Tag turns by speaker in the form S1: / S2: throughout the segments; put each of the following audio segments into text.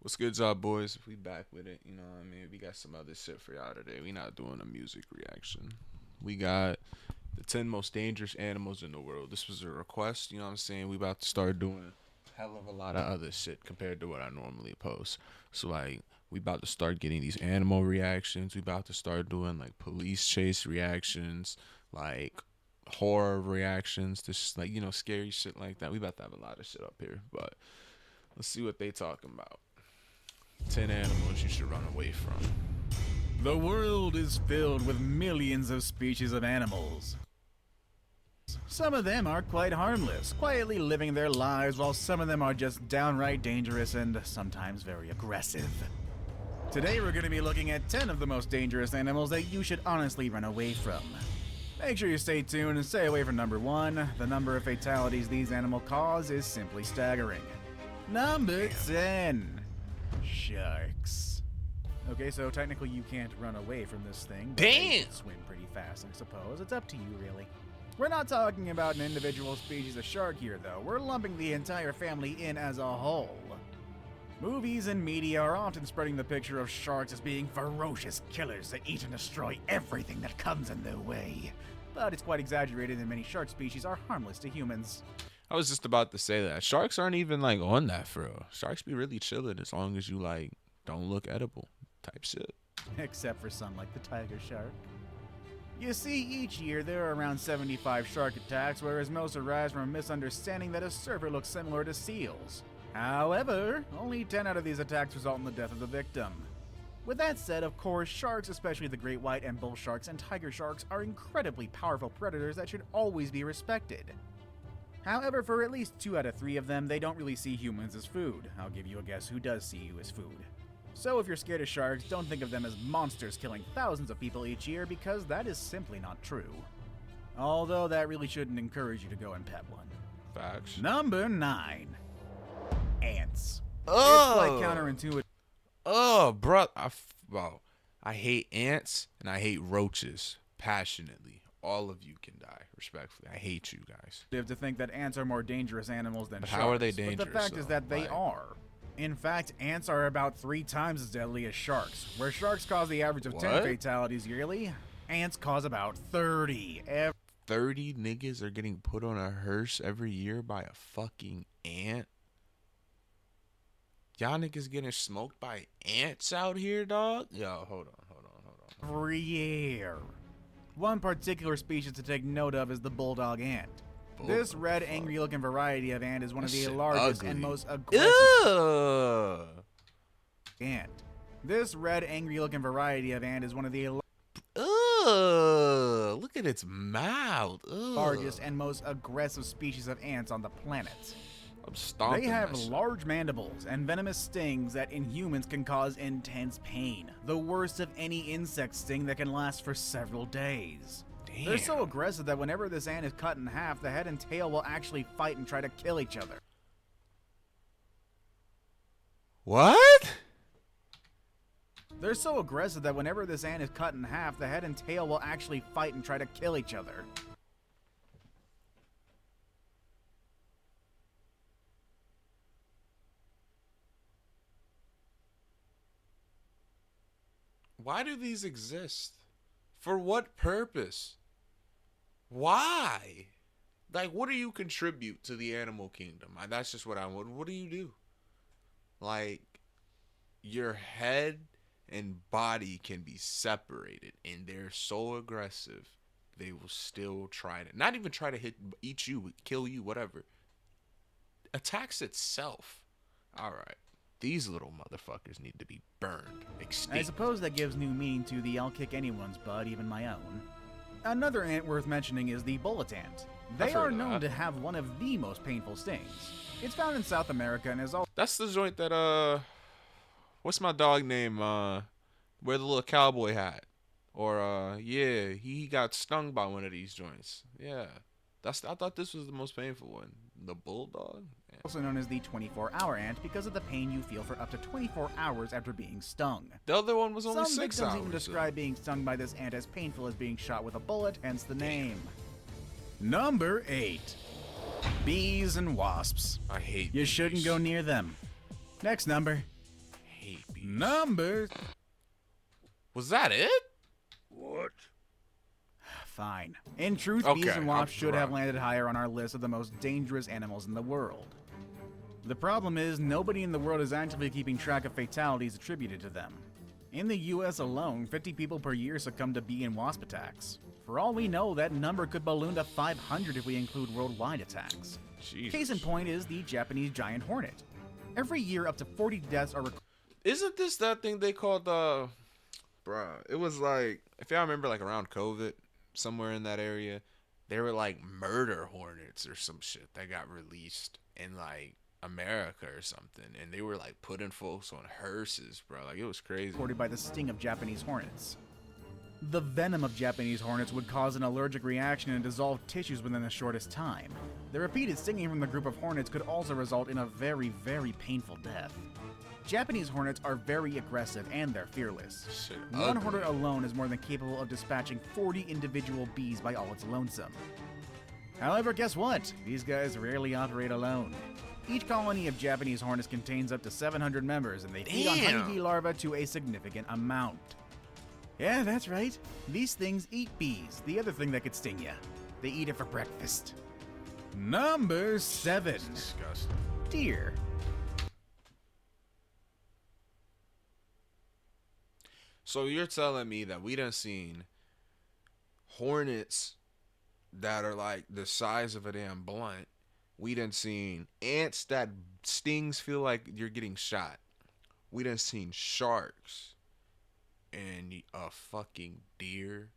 S1: What's good, y'all boys? We back with it. You know what I mean? We got some other shit for y'all today. We not doing a music reaction. We got the 10 most dangerous animals in the world. This was a request, you know what I'm saying? We about to start doing a hell of a lot of other shit compared to what I normally post. So like we about to start getting these animal reactions. We about to start doing like police chase reactions, like horror reactions, just like, scary shit like that. We about to have a lot of shit up here, but let's see what they talking about. 10 animals you should run away from.
S2: The world is filled with millions of species of animals. Some of them are quite harmless, quietly living their lives, while some of them are just downright dangerous and sometimes very aggressive. Today we're going to be looking at 10 of the most dangerous animals that you should honestly run away from. Make sure you stay tuned and stay away from number 1. The number of fatalities these animals cause is simply staggering. Number 10. Sharks. Okay, so technically you can't run away from this thing. But they can swim pretty fast, I suppose. It's up to you, really. We're not talking about an individual species of shark here, though. We're lumping the entire family in as a whole. Movies and media are often spreading the picture of sharks as being ferocious killers that eat and destroy everything that comes in their way. But it's quite exaggerated, and many shark species are harmless to humans.
S1: I was just about to say that. Sharks aren't even like on that for real. Sharks be really chilling as long as you like don't look edible type shit.
S2: Except for some like the tiger shark. You see, each year there are around 75 shark attacks, whereas most arise from a misunderstanding that a surfer looks similar to seals. However, only 10 out of these attacks result in the death of the victim. With that said, of course, sharks, especially the great white and bull sharks and tiger sharks, are incredibly powerful predators that should always be respected. However, for at least 2 out of 3 of them, they don't really see humans as food. I'll give you a guess who does see you as food. So if you're scared of sharks, don't think of them as monsters killing thousands of people each year, because that is simply not true. Although that really shouldn't encourage you to go and pet one.
S1: Facts.
S2: Number 9. Ants.
S1: Oh!
S2: It's quite counterintuitive.
S1: Oh, bro. I hate ants and I hate roaches passionately. All of you can die, respectfully. I hate you guys.
S2: To think that ants are more dangerous animals than
S1: But
S2: sharks.
S1: how are they dangerous?
S2: But the fact is that they
S1: Like,
S2: are. In fact, ants are about 3 times as deadly as sharks. Where sharks cause the average of 10
S1: What?
S2: fatalities yearly, ants cause about 30
S1: 30 niggas are getting put on a hearse every year by a fucking ant. Y'all niggas getting smoked by ants out here, dog? Yo, hold on.
S2: every year. One particular species to take note of is the bulldog ant. This red, angry-looking variety of ant is one of the largest and most aggressive ant. This red, angry-looking variety of ant is one of the
S1: look at its mouth.
S2: largest and most aggressive species of ants on the planet.
S1: I'm stomping
S2: They have
S1: that shit.
S2: large mandibles and venomous stings that in humans can cause intense pain. The worst of any insect sting that can last for several days.
S1: Damn.
S2: They're so aggressive that whenever this ant is cut in half, the head and tail will actually fight and try to kill each other.
S1: What?
S2: They're so aggressive that whenever this ant is cut in half, the head and tail will actually fight and try to kill each other.
S1: Why do these exist? For what purpose? Why? Like, what do you contribute to the animal kingdom? That's just what I want. What do you do? Like, your head and body can be separated, and they're so aggressive, they will still try to, not even try to eat you, kill you, whatever. Attacks itself. All right. These little motherfuckers need to be burned, extinct.
S2: I suppose that gives new meaning to the "I'll kick anyone's butt, even my own." Another ant worth mentioning is the bullet ant. They are known to have one of the most painful stings. It's found in South America and is also...
S1: That's the joint that, what's my dog name, wear the little cowboy hat. Or, yeah, he got stung by one of these joints. Yeah. I thought this was the most painful one. The bulldog? Yeah.
S2: Also known as the 24-hour ant because of the pain you feel for up to 24 hours after being stung.
S1: The other one was only
S2: Some
S1: 6
S2: victims
S1: hours.
S2: even describe being stung by this ant as painful as being shot with a bullet, hence the name. Number 8. Bees and wasps.
S1: I hate
S2: You
S1: bees.
S2: shouldn't go near them. Next number.
S1: hate bees.
S2: Number...
S1: Was that it?
S3: What?
S2: Fine. In truth, bees
S1: Okay,
S2: and wasps
S1: I'm
S2: should have
S1: wrong.
S2: landed higher on our list of the most dangerous animals in the world. The problem is, nobody in the world is actively keeping track of fatalities attributed to them. In the US alone, 50 people per year succumb to bee and wasp attacks. For all we know, that number could balloon to 500 if we include worldwide attacks.
S1: Jesus.
S2: Case in point is the Japanese giant hornet. Every year, up to 40 deaths are recorded.
S1: Isn't this that thing they called bruh, it was like, if y'all remember, like around COVID, somewhere in that area, they were like murder hornets or some shit that got released in like America or something, and they were like putting folks on hearses, bro. Like, it was crazy.
S2: Recorded by the sting of Japanese hornets. The venom of Japanese hornets would cause an allergic reaction and dissolve tissues within the shortest time. The repeated stinging from the group of hornets could also result in a very, very painful death. Japanese hornets are very aggressive and they're fearless.
S1: Shit,
S2: One
S1: ugly.
S2: hornet alone is more than capable of dispatching 40 individual bees by all its lonesome. However, guess what? These guys rarely operate alone. Each colony of Japanese hornets contains up to 700 members, and they feed on
S1: Damn.
S2: honeybee larvae to a significant amount. Yeah, that's right. These things eat bees, the other thing that could sting you. They eat it for breakfast. Number 7.
S1: Disgusting.
S2: Deer.
S1: So you're telling me that we done seen hornets that are like the size of a damn blunt. We done seen ants that stings feel like you're getting shot. We done seen sharks. And a fucking deer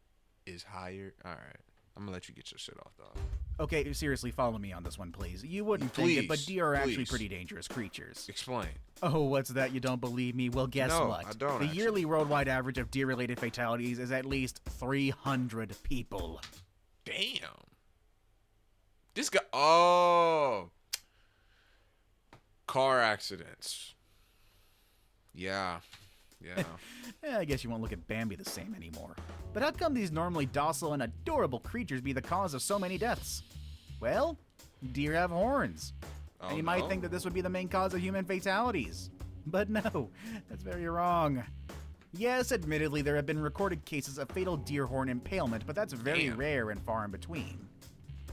S1: is higher. Alright. I'm gonna let you get your shit off, dog.
S2: Okay, seriously, follow me on this one, please. You wouldn't think
S1: Please,
S2: it, but deer are actually
S1: please.
S2: pretty dangerous creatures.
S1: Explain.
S2: Oh, what's that? You don't believe me? Well, guess
S1: No,
S2: what?
S1: I don't,
S2: The
S1: actually.
S2: yearly worldwide average of deer-related fatalities is at least 300 people.
S1: Damn. This guy. Oh. Car accidents. Yeah. Yeah.
S2: I guess you won't look at Bambi the same anymore. But how come these normally docile and adorable creatures be the cause of so many deaths? Well, deer have horns.
S1: Oh,
S2: And you might
S1: no?
S2: think that this would be the main cause of human fatalities. But no, that's very wrong. Yes, admittedly, there have been recorded cases of fatal deer horn impalement, but that's very
S1: Damn.
S2: rare and far in between.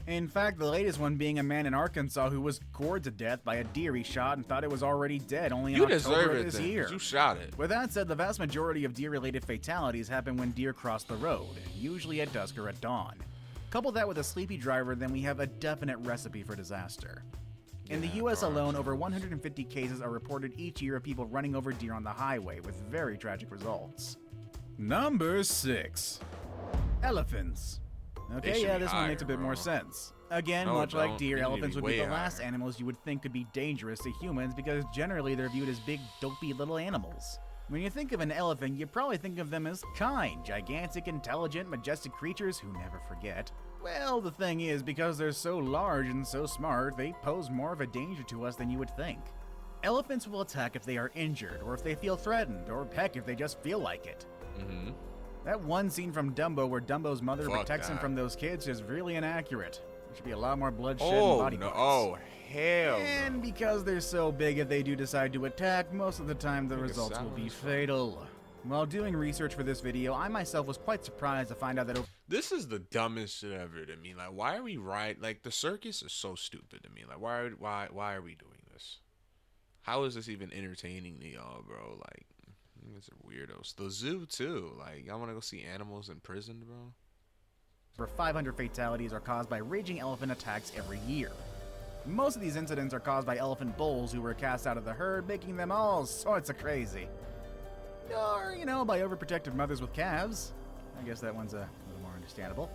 S2: In fact, the latest one being a man in Arkansas who was gored to death by a deer he shot and thought it was already dead only in
S1: You
S2: October
S1: deserve
S2: of
S1: it
S2: this
S1: then, 'cause
S2: year.
S1: you shot it.
S2: With that said, the vast majority of deer-related fatalities happen when deer cross the road, usually at dusk or at dawn. Couple that with a sleepy driver, then we have a definite recipe for disaster. In the
S1: Yeah,
S2: US
S1: bro.
S2: alone, over 150 cases are reported each year of people running over deer on the highway, with very tragic results. Number 6. Elephants. Okay,
S1: should
S2: yeah,
S1: be
S2: this one makes a
S1: higher,
S2: bit more
S1: bro.
S2: sense. Again,
S1: No,
S2: much like
S1: don't.
S2: deer,
S1: They need to
S2: elephants
S1: be
S2: would be the
S1: way
S2: last
S1: higher.
S2: animals you would think could be dangerous to humans because generally they're viewed as big, dopey little animals. When you think of an elephant, you probably think of them as kind, gigantic, intelligent, majestic creatures who never forget. Well, the thing is, because they're so large and so smart, they pose more of a danger to us than you would think. Elephants will attack if they are injured, or if they feel threatened, or heck, if they just feel like it.
S1: Mm-hmm.
S2: That one scene from Dumbo where Dumbo's mother
S1: Fuck
S2: protects him
S1: that.
S2: from those kids is really inaccurate. There should be a lot more bloodshed and
S1: Oh,
S2: body
S1: no.
S2: parts.
S1: Oh, hell
S2: And
S1: no.
S2: because they're so big, if they do decide to attack, most of the time the
S1: Think it's
S2: results will
S1: sour
S2: be
S1: as fuck.
S2: fatal. While doing research for this video, I myself was quite surprised to find out that
S1: This is the dumbest shit ever to me. Like, why are we like, the circus is so stupid to me. Like, why are we doing this? How is this even entertaining to y'all, bro? Like, you guys are weirdos. The zoo, too. Like, y'all want to go see animals in prison, bro?
S2: over 500 fatalities are caused by raging elephant attacks every year. Most of these incidents are caused by elephant bulls who were cast out of the herd, making them all sorts of crazy. Or, by overprotective mothers with calves. I guess that one's a little more understandable.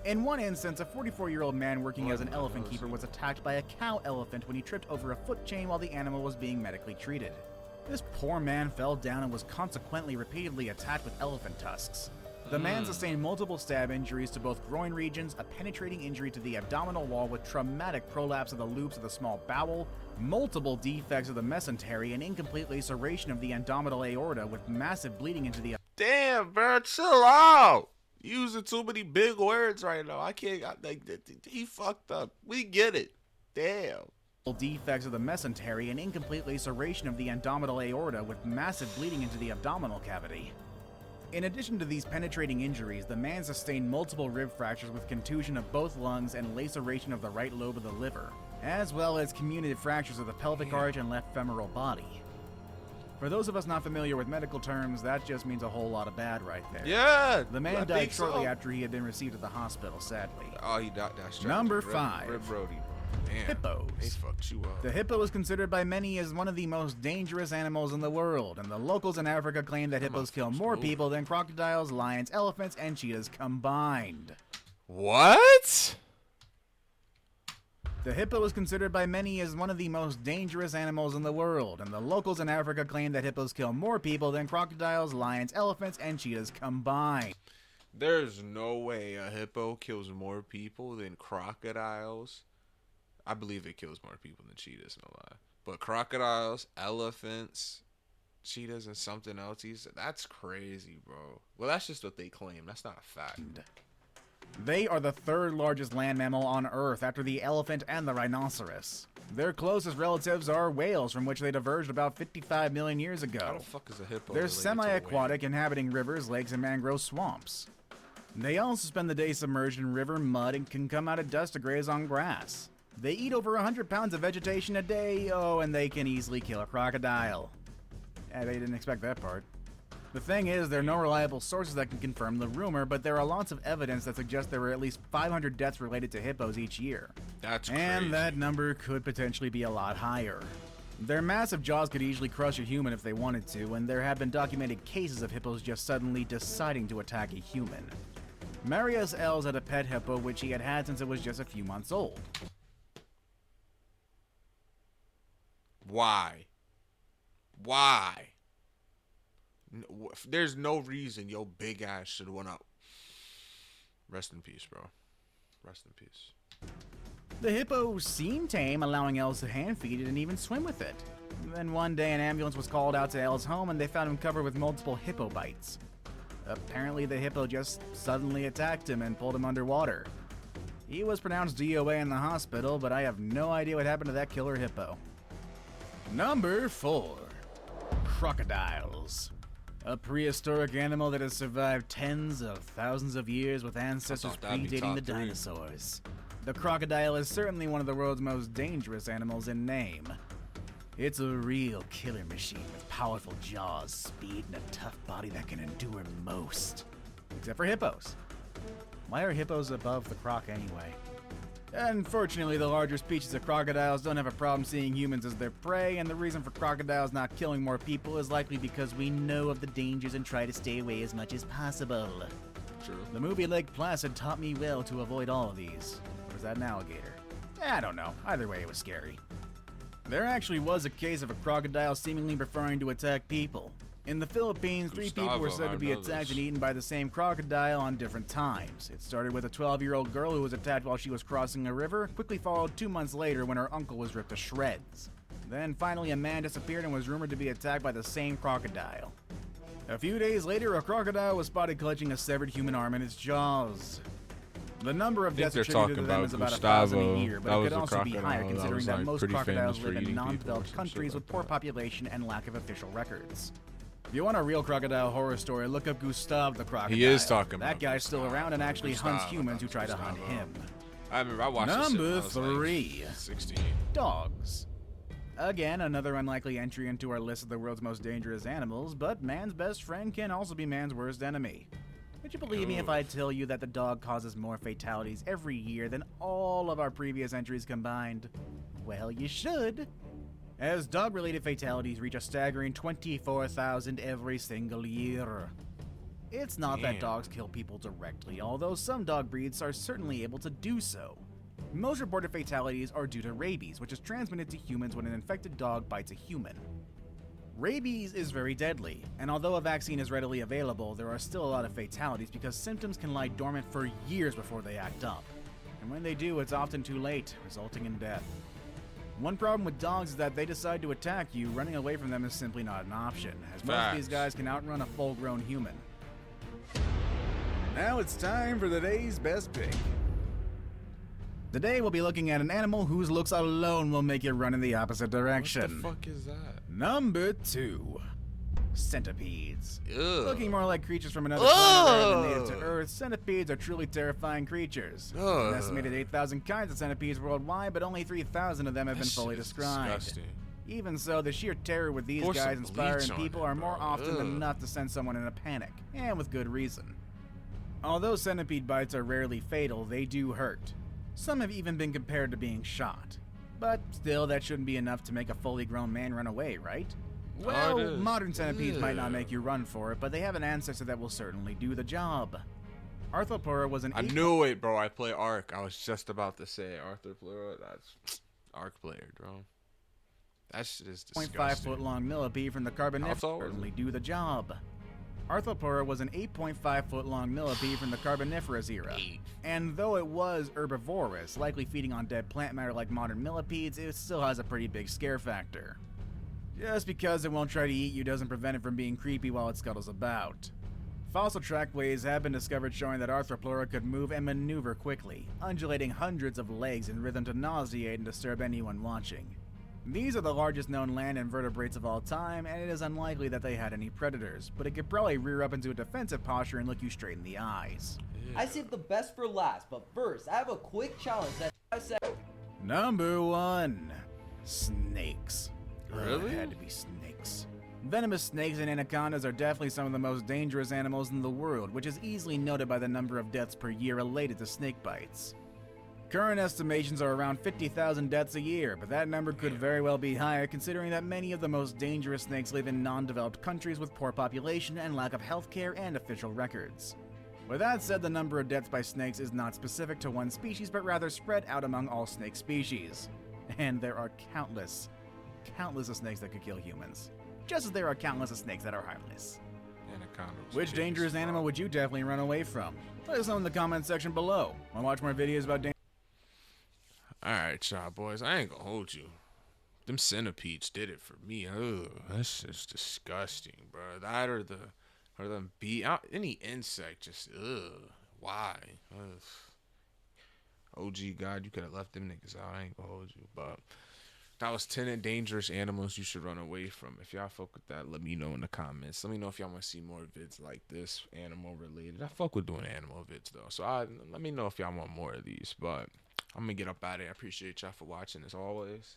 S2: In one instance, a 44-year-old man working as an elephant keeper was attacked by a cow elephant when he tripped over a foot chain while the animal was being medically treated. This poor man fell down and was consequently repeatedly attacked with elephant tusks. The man sustained multiple stab injuries to both groin regions, a penetrating injury to the abdominal wall with traumatic prolapse of the loops of the small bowel, multiple defects of the mesentery, and incomplete laceration of the abdominal aorta with massive bleeding into the
S1: Damn, bro, chill out. You using too many big words right now. I can't. He fucked up. We get it. Damn.
S2: defects of the mesentery and incomplete laceration of the abdominal aorta with massive bleeding into the abdominal cavity. In addition to these penetrating injuries, the man sustained multiple rib fractures with contusion of both lungs and laceration of the right lobe of the liver, as well as comminuted fractures of the pelvic arch and left femoral body. For those of us not familiar with medical terms, that just means a whole lot of bad right there.
S1: Yeah.
S2: The man died shortly after he had been received at the hospital, sadly.
S1: Oh, he died. That's
S2: Number 5.
S1: Rib Brody. Damn.
S2: Hippos.
S1: They fucked you up.
S2: The hippo is considered by many as one of the most dangerous animals in the world, and the locals in Africa claim that hippos kill more people than crocodiles, lions, elephants, and cheetahs combined.
S1: What?
S2: The hippo is considered by many as one of the most dangerous animals in the world, and the locals in Africa claim that hippos kill more people than crocodiles, lions, elephants, and cheetahs combined.
S1: There's no way a hippo kills more people than crocodiles. I believe it kills more people than cheetahs, no lie. But crocodiles, elephants, cheetahs, and something else, that's crazy, bro. Well, that's just what they claim. That's not a fact.
S2: They are the third largest land mammal on Earth after the elephant and the rhinoceros. Their closest relatives are whales, from which they diverged about 55 million years ago.
S1: How the fuck is a hippo?
S2: They're
S1: related to a
S2: semi-aquatic, inhabiting rivers, lakes, and mangrove swamps. They also spend the day submerged in river mud and can come out at dusk to graze on grass. They eat over 100 pounds of vegetation a day, and they can easily kill a crocodile. Yeah, they didn't expect that part. The thing is, there are no reliable sources that can confirm the rumor, but there are lots of evidence that suggests there were at least 500 deaths related to hippos each year.
S1: That's crazy.
S2: And that number could potentially be a lot higher. Their massive jaws could easily crush a human if they wanted to, and there have been documented cases of hippos just suddenly deciding to attack a human. Marius Els had a pet hippo which he had had since it was just a few months old.
S1: Why? Why? There's no reason your big ass should went up. Rest in peace, bro. Rest in peace.
S2: The hippo seemed tame, allowing Els to hand feed it and even swim with it. Then one day an ambulance was called out to Els' home and they found him covered with multiple hippo bites. Apparently the hippo just suddenly attacked him and pulled him underwater. He was pronounced DOA in the hospital, but I have no idea what happened to that killer hippo. Number 4. Crocodiles. A prehistoric animal that has survived tens of thousands of years with ancestors predating the dinosaurs. The crocodile is certainly one of the world's most dangerous animals in name. It's a real killer machine with powerful jaws, speed, and a tough body that can endure most. Except for hippos. Why are hippos above the croc anyway? Unfortunately, the larger species of crocodiles don't have a problem seeing humans as their prey, and the reason for crocodiles not killing more people is likely because we know of the dangers and try to stay away as much as possible.
S1: True.
S2: The movie Lake Placid taught me well to avoid all of these. Or was that an alligator? I don't know. Either way, it was scary. There actually was a case of a crocodile seemingly preferring to attack people. In the Philippines, 3 people were said to be attacked and eaten by the same crocodile on different times. It started with a 12-year-old girl who was attacked while she was crossing a river, quickly followed 2 months later when her uncle was ripped to shreds. Then finally a man disappeared and was rumored to be attacked by the same crocodile. A few days later, a crocodile was spotted clutching a severed human arm in its jaws. The number of deaths attributed to them is about 1,000 a year, but it could also be higher considering that most crocodiles live in non-developed countries with poor population and lack of official records. If you want a real crocodile horror story, look up Gustav the crocodile.
S1: He is talking about
S2: that guy's still around and actually hunts humans who try to hunt him.
S1: I remember I watched
S2: Number
S1: this shit when I was
S2: 3.
S1: like 16.
S2: Dogs. Again, another unlikely entry into our list of the world's most dangerous animals, but man's best friend can also be man's worst enemy. Would you believe me if I tell you that the dog causes more fatalities every year than all of our previous entries combined? Well, you should. As dog-related fatalities reach a staggering 24,000 every single year. It's not that dogs kill people directly, although some dog breeds are certainly able to do so. Most reported fatalities are due to rabies, which is transmitted to humans when an infected dog bites a human. Rabies is very deadly, and although a vaccine is readily available, there are still a lot of fatalities because symptoms can lie dormant for years before they act up. And when they do, it's often too late, resulting in death. One problem with dogs is that they decide to attack you, running away from them is simply not an option, as most of these guys can outrun a full-grown human. Now it's time for the day's best pick. Today we'll be looking at an animal whose looks alone will make you run in the opposite direction.
S1: What the fuck is that?
S2: Number 2. Centipedes.
S1: Ugh.
S2: Looking more like creatures from another planet rather than native to Earth, centipedes are truly terrifying creatures. There's an estimated 8,000 kinds of centipedes worldwide, but only 3,000 of them have been fully described.
S1: Disgusting.
S2: Even so, the sheer terror with these
S1: Pour
S2: guys
S1: some
S2: inspiring
S1: bleach on
S2: people
S1: it,
S2: are more
S1: bro.
S2: often than
S1: Ugh.
S2: not to send someone in a panic, and with good reason. Although centipede bites are rarely fatal, they do hurt. Some have even been compared to being shot. But still, that shouldn't be enough to make a fully grown man run away, right? Well,
S1: it is.
S2: modern centipedes might not
S1: Ugh.
S2: make you run for it, but they have an ancestor that will certainly do the job. Arthropleura was an
S1: I knew it, bro. I play Ark. I was just about to say Arthropleura. That's Ark player, bro. That shit is
S2: 8.5
S1: disgusting.
S2: foot long millipede from the Carboniferous
S1: tall was it?
S2: certainly do the job. Arthropleura was an 8.5 foot long millipede from the Carboniferous era. And though it was herbivorous, likely feeding on dead plant matter like modern millipedes, it still has a pretty big scare factor. Just because it won't try to eat you doesn't prevent it from being creepy while it scuttles about. Fossil trackways have been discovered showing that Arthropleura could move and maneuver quickly, undulating hundreds of legs in rhythm to nauseate and disturb anyone watching. These are the largest known land invertebrates of all time, and it is unlikely that they had any predators, but it could probably rear up into a defensive posture and look you straight in the eyes.
S3: I saved the best for last, but first, I have a quick challenge that I said.
S2: Number 1. Snakes.
S1: Really?
S2: It had to be snakes. Venomous snakes and anacondas are definitely some of the most dangerous animals in the world, which is easily noted by the number of deaths per year related to snake bites. Current estimations are around 50,000 deaths a year, but that number could very well be higher considering that many of the most dangerous snakes live in non-developed countries with poor population and lack of healthcare and official records. With that said, the number of deaths by snakes is not specific to one species, but rather spread out among all snake species. And there are countless of snakes that could kill humans. Just as there are countless of snakes that are harmless.
S1: Anacondas.
S2: Which dangerous animal would you definitely run away from? Let us know in the comment section below. Want to watch more videos about
S1: Alright, y'all boys. I ain't gonna hold you. Them centipedes did it for me. Ugh, that's just disgusting, bro. That or them any insect. Just why? Ugh. OG God, you could have left them niggas out. I ain't gonna hold you, but that was 10 dangerous animals you should run away from. If y'all fuck with that, let me know in the comments. Let me know if y'all want to see more vids like this, animal related. I fuck with doing animal vids though, so let me know if y'all want more of these. But I'm gonna get up out of here. I appreciate y'all for watching as always.